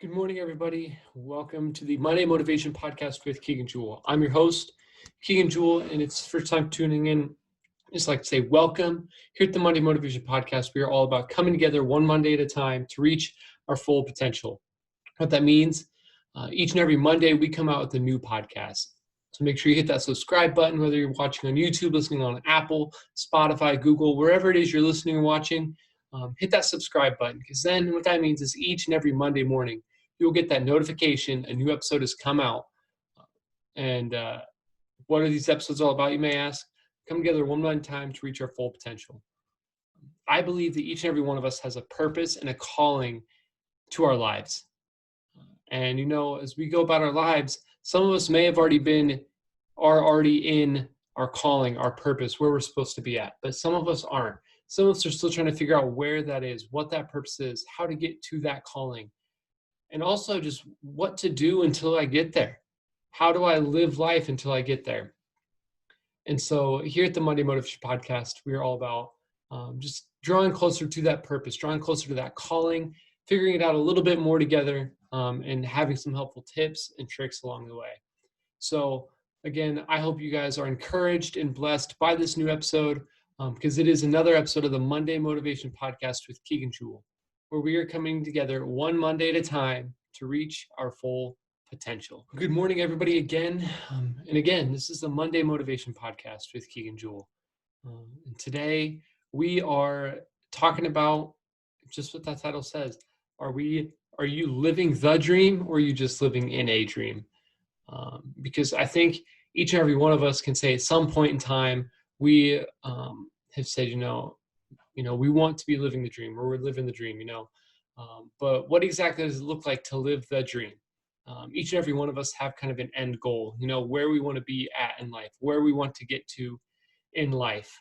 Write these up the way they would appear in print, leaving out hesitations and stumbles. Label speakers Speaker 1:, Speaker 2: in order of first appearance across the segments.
Speaker 1: Good morning, everybody. Welcome to the Monday Motivation Podcast with Keegan Jewell. I'm your host, Keegan Jewell, and it's first time tuning in. I just like to say welcome. Here at the Monday Motivation Podcast, we are all about coming together one Monday at a time to reach our full potential. What that means, each and every Monday, we come out with a new podcast. So make sure you hit that subscribe button, whether you're watching on YouTube, listening on Apple, Spotify, Google, wherever it is you're listening or watching. Hit that subscribe button, because then what that means is each and every Monday morning, you'll get that notification a new episode has come out. And what are these episodes all about, you may ask? Come together one time to reach our full potential. I believe that each and every one of us has a purpose and a calling to our lives. And, as we go about our lives, some of us may have already are already in our calling, our purpose, where we're supposed to be at. But some of us aren't. Some of us are still trying to figure out where that is, what that purpose is, how to get to that calling. And also just what to do until I get there. How do I live life until I get there? And so here at the Monday Motivation Podcast, we are all about just drawing closer to that purpose, drawing closer to that calling, figuring it out a little bit more together, and having some helpful tips and tricks along the way. So again, I hope you guys are encouraged and blessed by this new episode, because it is another episode of the Monday Motivation Podcast with Keegan Jewell, where we are coming together one Monday at a time to reach our full potential. Good morning, everybody, again. And again, this is the Monday Motivation Podcast with Keegan Jewell. And today we are talking about just what that title says. Are you living the dream, or are you just living in a dream? Because I think each and every one of us can say at some point in time, we have said, we want to be living the dream, or we're living the dream, but what exactly does it look like to live the dream? Each and every one of us have kind of an end goal, where we want to be at in life, where we want to get to in life.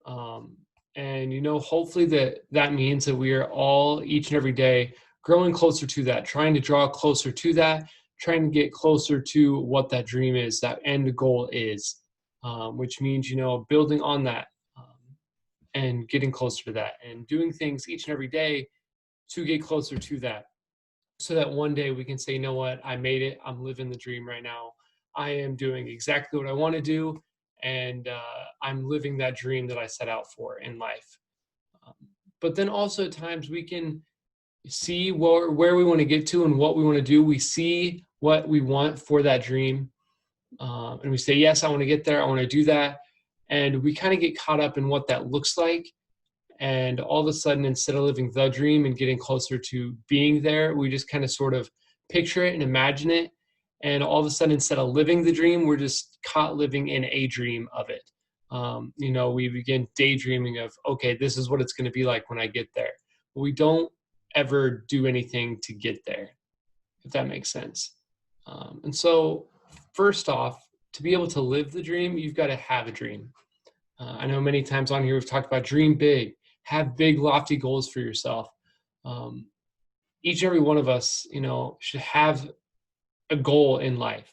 Speaker 1: And hopefully that means that we are all each and every day growing closer to that, trying to draw closer to that, trying to get closer to what that dream is, that end goal is, which means, building on that, and getting closer to that, and doing things each and every day to get closer to that, so that one day we can say, you know what, I made it. I'm living the dream right now. I am doing exactly what I want to do, and I'm living that dream that I set out for in life. But then also at times we can see where we want to get to and what we want to do. We see what we want for that dream, and we say, yes, I want to get there. I want to do that. And we kind of get caught up in what that looks like. And all of a sudden, instead of living the dream and getting closer to being there, we just kind of sort of picture it and imagine it. And all of a sudden, instead of living the dream, we're just caught living in a dream of it. We begin daydreaming of, okay, this is what it's going to be like when I get there. But we don't ever do anything to get there, if that makes sense. And so first off, to be able to live the dream, you've got to have a dream. I know many times on here we've talked about dream big, have big, lofty goals for yourself. Each and every one of us, should have a goal in life.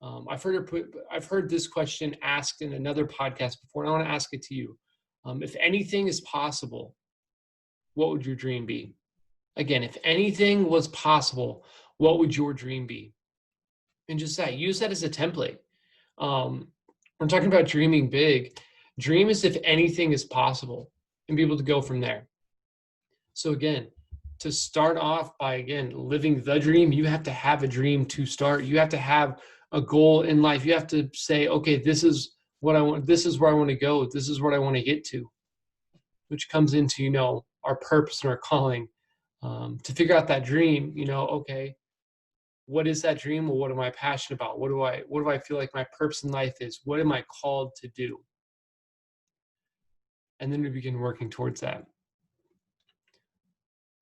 Speaker 1: I've heard this question asked in another podcast before, and I want to ask it to you. If anything is possible, what would your dream be? Again, if anything was possible, what would your dream be? And just use that as a template. I'm talking about dreaming big. Dream as if anything is possible, and be able to go from there. So again, to start off by, living the dream, you have to have a dream to start. You have to have a goal in life. You have to say, okay, this is what I want. This is where I want to go. This is what I want to get to, which comes into, our purpose and our calling. To figure out that dream, okay, what is that dream? Well, what am I passionate about? What do I feel like my purpose in life is? What am I called to do? And then we begin working towards that.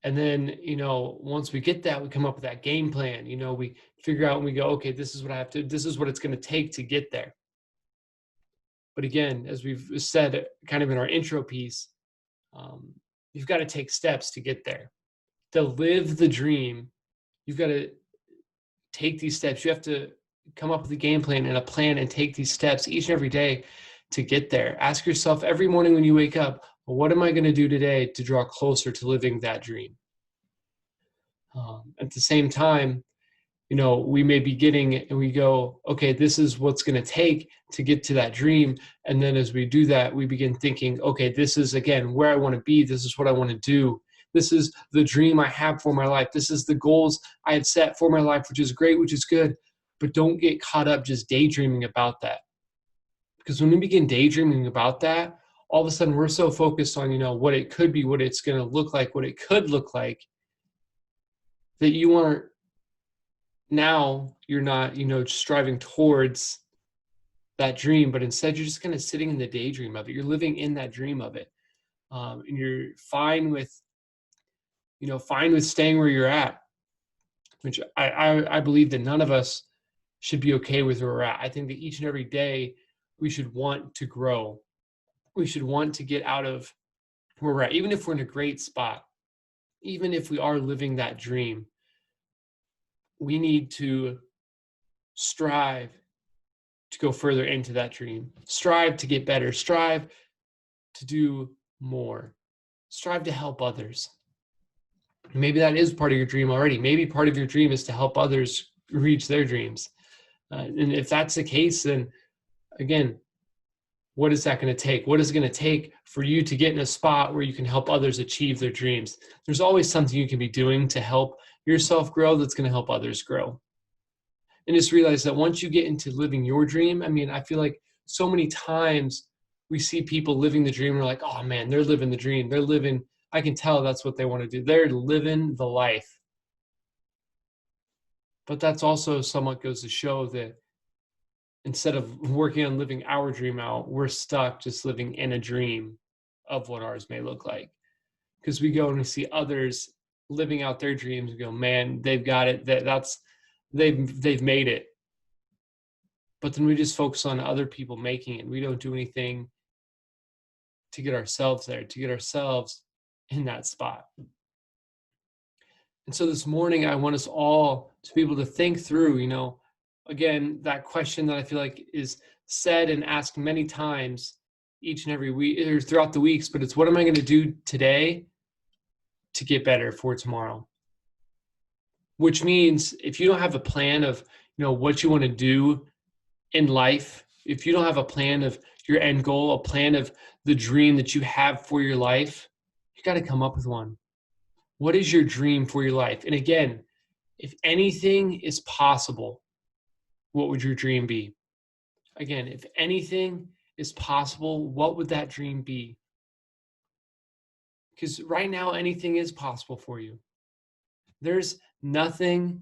Speaker 1: And then, once we get that, we come up with that game plan. We figure out and we go, okay, this is what it's going to take to get there. But again, as we've said kind of in our intro piece, you've got to take steps to get there. To live the dream, you've got to take these steps. You have to come up with a game plan and a plan and take these steps each and every day to get there. Ask yourself every morning when you wake up, what am I going to do today to draw closer to living that dream? At the same time, we may be getting and we go, okay, this is what's going to take to get to that dream. And then as we do that, we begin thinking, okay, this is again where I want to be. This is what I want to do. This is the dream I have for my life. This is the goals I had set for my life, which is great, which is good. But don't get caught up just daydreaming about that. Because when we begin daydreaming about that, all of a sudden we're so focused on, what it could be, what it's going to look like, what it could look like, that you're not, striving towards that dream, but instead you're just kind of sitting in the daydream of it. You're living in that dream of it. And you're fine with staying where you're at, which I believe that none of us should be okay with where we're at. I think that each and every day we should want to grow. We should want to get out of where we're at, even if we're in a great spot, even if we are living that dream. We need to strive to go further into that dream, strive to get better, strive to do more, strive to help others. Maybe that is part of your dream already. Maybe part of your dream is to help others reach their dreams. And if that's the case, then again, what is that going to take? What is it going to take for you to get in a spot where you can help others achieve their dreams? There's always something you can be doing to help yourself grow that's going to help others grow. And just realize that once you get into living your dream, I feel like so many times we see people living the dream and we're like, oh man, they're living the dream. I can tell that's what they want to do. They're living the life. But that's also somewhat goes to show that instead of working on living our dream out, we're stuck just living in a dream of what ours may look like. Because we go and we see others living out their dreams and go, man, they've got it. They've made it. But then we just focus on other people making it. We don't do anything to get ourselves there, to get ourselves in that spot. And so this morning, I want us all to be able to think through, again, that question that I feel like is said and asked many times each and every week or throughout the weeks, but it's what am I going to do today to get better for tomorrow? Which means if you don't have a plan of, what you want to do in life, if you don't have a plan of your end goal, a plan of the dream that you have for your life, you got to come up with one. What is your dream for your life? And again, if anything is possible, what would your dream be? Again, if anything is possible, what would that dream be? Because right now, anything is possible for you. There's nothing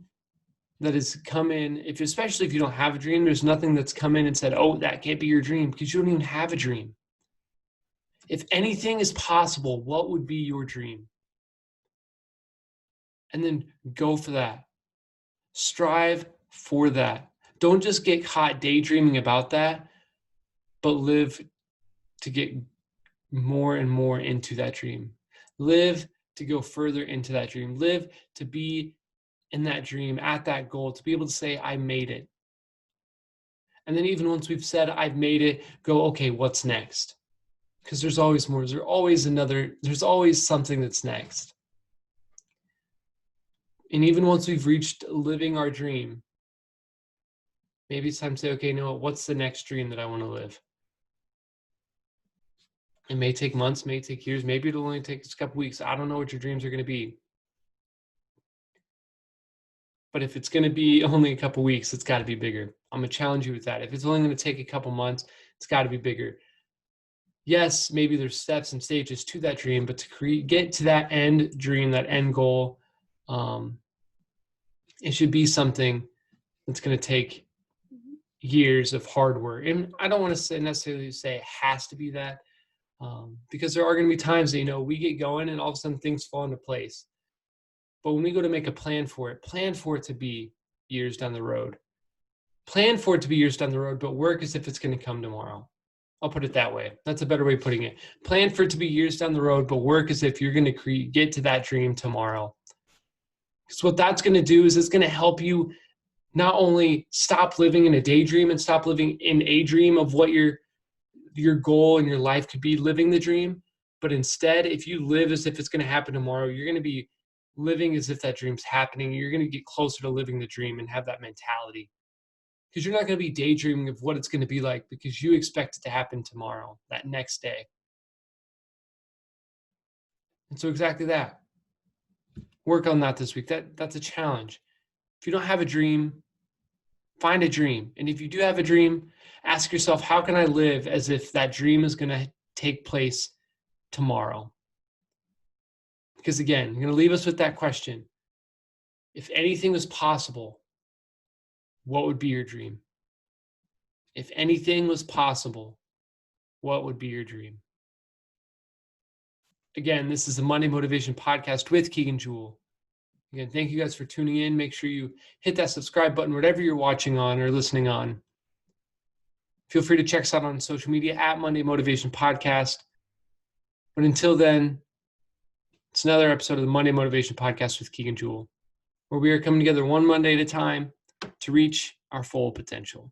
Speaker 1: that has come in, especially if you don't have a dream, there's nothing that's come in and said, oh, that can't be your dream, because you don't even have a dream. If anything is possible, what would be your dream? And then go for that. Strive for that. Don't just get caught daydreaming about that, but live to get more and more into that dream. Live to go further into that dream. Live to be in that dream, at that goal, to be able to say, I made it. And then even once we've said, I've made it, go, okay, what's next? Because there's always more. There's always something that's next. And even once we've reached living our dream, maybe it's time to say, okay, what's the next dream that I want to live? It may take months, may take years, maybe it'll only take a couple weeks. I don't know what your dreams are going to be. But if it's going to be only a couple weeks, it's got to be bigger. I'm going to challenge you with that. If it's only going to take a couple months, it's got to be bigger. Yes, maybe there's steps and stages to that dream, but to get to that end dream, that end goal, it should be something that's going to take years of hard work. And I don't want to necessarily say it has to be that, because there are going to be times that, we get going and all of a sudden things fall into place. But when we go to make a plan for it to be years down the road. Plan for it to be years down the road, but work as if it's going to come tomorrow. I'll put it that way. That's a better way of putting it. Plan for it to be years down the road, but work as if you're going to get to that dream tomorrow. Because what that's going to do is it's going to help you not only stop living in a daydream and stop living in a dream of what your goal in your life could be, living the dream, but instead, if you live as if it's going to happen tomorrow, you're going to be living as if that dream's happening. You're going to get closer to living the dream and have that mentality. Because you're not going to be daydreaming of what it's going to be like because you expect it to happen tomorrow, that next day. And so exactly that. Work on that this week. That's a challenge. If you don't have a dream, find a dream. And if you do have a dream, ask yourself, how can I live as if that dream is going to take place tomorrow? Because again, I'm going to leave us with that question. If anything was possible, what would be your dream? If anything was possible, what would be your dream? Again, this is the Monday Motivation Podcast with Keegan Jewell. Again, thank you guys for tuning in. Make sure you hit that subscribe button, whatever you're watching on or listening on. Feel free to check us out on social media at Monday Motivation Podcast. But until then, it's another episode of the Monday Motivation Podcast with Keegan Jewell, where we are coming together one Monday at a time to reach our full potential.